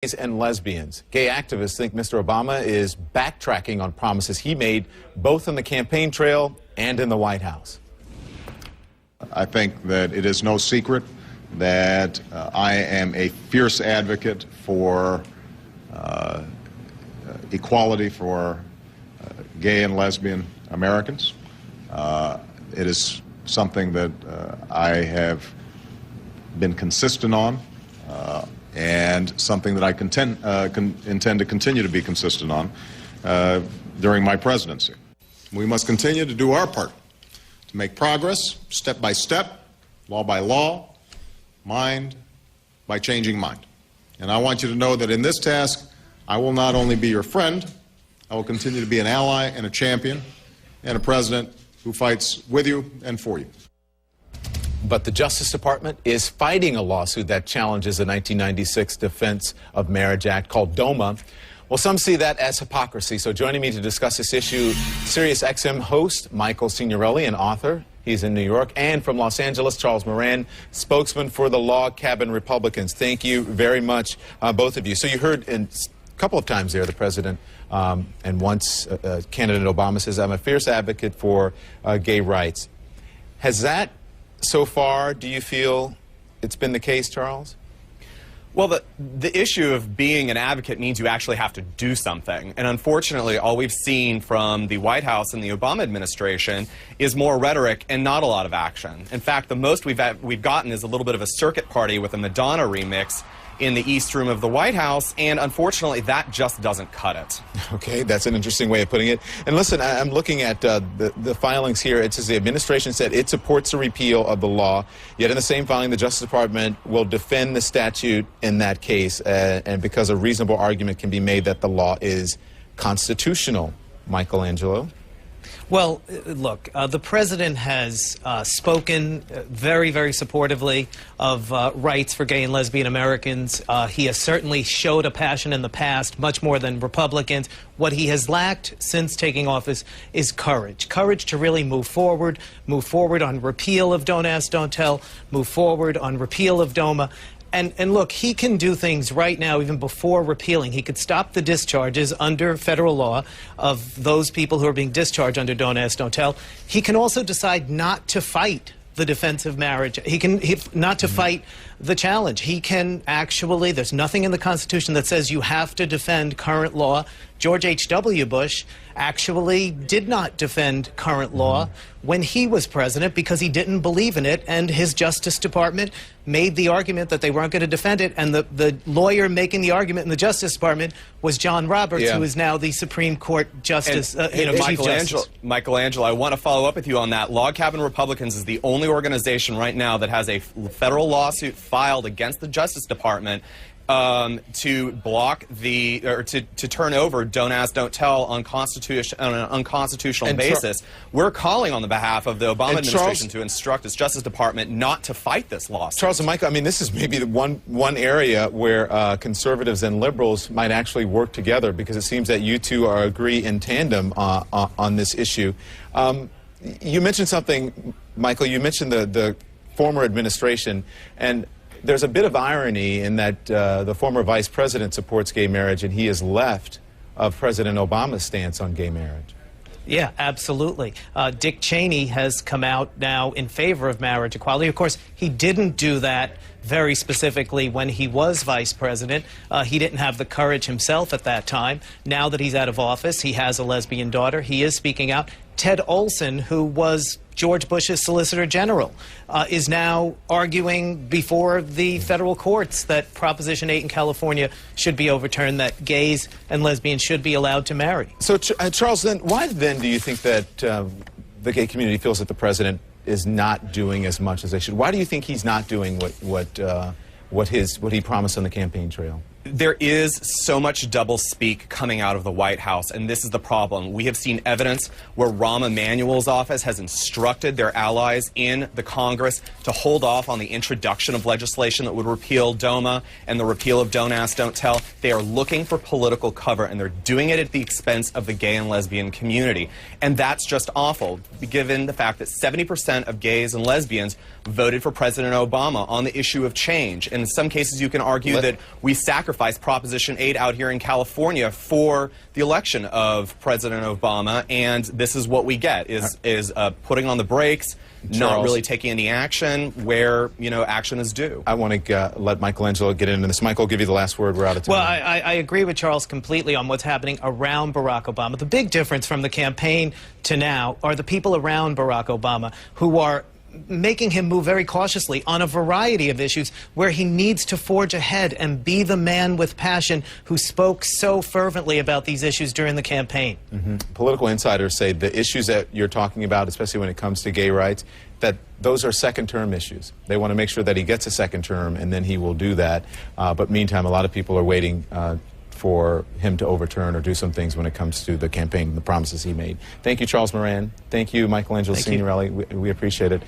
Gays and lesbians. Gay activists think Mr. Obama is backtracking on promises he made both on the campaign trail and in the White House. I think that it is no secret that I am a fierce advocate for equality for gay and lesbian Americans. It is something that I have been consistent on. And something that I intend to continue to be consistent on during my presidency. We must continue to do our part to make progress, step by step, law by law, mind by changing mind. And I want you to know that in this task, I will not only be your friend, I will continue to be an ally and a champion and a president who fights with you and for you. But the Justice Department is fighting a lawsuit that challenges the 1996 Defense of Marriage Act called DOMA. Well, some see that as hypocrisy. So joining me to discuss this issue, Sirius XM host Michelangelo Signorile, an author. He's in New York. And from Los Angeles, Charles Moran, spokesman for the Log Cabin Republicans. Thank you very much, both of you. So you heard a couple of times there the president and once candidate Obama says, I'm a fierce advocate for gay rights. Has that so far, do you feel it's been the case, Charles? Well, the issue of being an advocate means you actually have to do something. And unfortunately, all we've seen from the White House and the Obama administration is more rhetoric and not a lot of action. In fact, the most we've gotten is a little bit of a circuit party with a Madonna remix in the East Room of the White House, and unfortunately, that just doesn't cut it. Okay, that's an interesting way of putting it. And listen, I'm looking at the filings here. It says the administration said it supports the repeal of the law, yet in the same filing, the Justice Department will defend the statute in that case, and because a reasonable argument can be made that the law is constitutional. Michelangelo? Well, look, the president has spoken very, very supportively of rights for gay and lesbian Americans. He has certainly showed a passion in the past, much more than Republicans. What he has lacked since taking office is courage. Courage to really move forward on repeal of Don't Ask, Don't Tell, move forward on repeal of DOMA. And look, he can do things right now, even before repealing. He could stop the discharges under federal law of those people who are being discharged under Don't Ask, Don't Tell. He can also decide not to fight the defense of marriage. Not to fight the challenge. He can actually, there's nothing in the Constitution that says you have to defend current law. George H.W. Bush actually did not defend current law when he was president because he didn't believe in it, and his Justice Department made the argument that they weren't going to defend it, and the lawyer making the argument in the Justice Department was John Roberts, who is now the Supreme Court Justice, Chief Justice. Michelangelo, I want to follow up with you on that. Log Cabin Republicans is the only organization right now that has a federal lawsuit filed against the Justice Department to block to turn over Don't Ask, Don't Tell on an unconstitutional basis. We're calling on the behalf of the Obama administration to instruct its Justice Department not to fight this lawsuit. Charles and Michael, I mean, this is maybe the one area where conservatives and liberals might actually work together, because it seems that you two agree in tandem on this issue. You mentioned something, Michael. You mentioned the former administration, and there's a bit of irony in that the former vice president supports gay marriage, and he is left of President Obama's stance on gay marriage. Yeah, absolutely. Dick Cheney has come out now in favor of marriage equality. Of course, he didn't do that very specifically when he was vice president. He didn't have the courage himself at that time. Now that he's out of office, he has a lesbian daughter. He is speaking out. Ted Olson, who was George Bush's Solicitor General, is now arguing before the federal courts that Proposition 8 in California should be overturned, that gays and lesbians should be allowed to marry. So, Charles, why then do you think that the gay community feels that the president is not doing as much as they should? Why do you think he's not doing what he promised on the campaign trail? There is so much doublespeak coming out of the White House, and this is the problem. We have seen evidence where Rahm Emanuel's office has instructed their allies in the Congress to hold off on the introduction of legislation that would repeal DOMA and the repeal of Don't Ask, Don't Tell. They are looking for political cover, and they're doing it at the expense of the gay and lesbian community. And that's just awful, given the fact that 70% of gays and lesbians voted for President Obama on the issue of change. And in some cases, you can argue that we sacrificed sacrificed Proposition 8 out here in California for the election of President Obama, and this is what we get, is putting on the brakes, not really taking any action where, you know, action is due. I want to let Michelangelo get into this. Michael, I'll give you the last word. We're out of time. Well, I agree with Charles completely on what's happening around Barack Obama. The big difference from the campaign to now are the people around Barack Obama who are making him move very cautiously on a variety of issues where he needs to forge ahead and be the man with passion who spoke so fervently about these issues during the campaign. Political insiders say the issues that you're talking about, especially when it comes to gay rights, that those are second-term issues. They want to make sure that he gets a second term, and then he will do that. But meantime, a lot of people are waiting for him to overturn or do some things when it comes to the campaign and the promises he made. Thank you, Charles Moran. Thank you, Michelangelo Signorile. We appreciate it.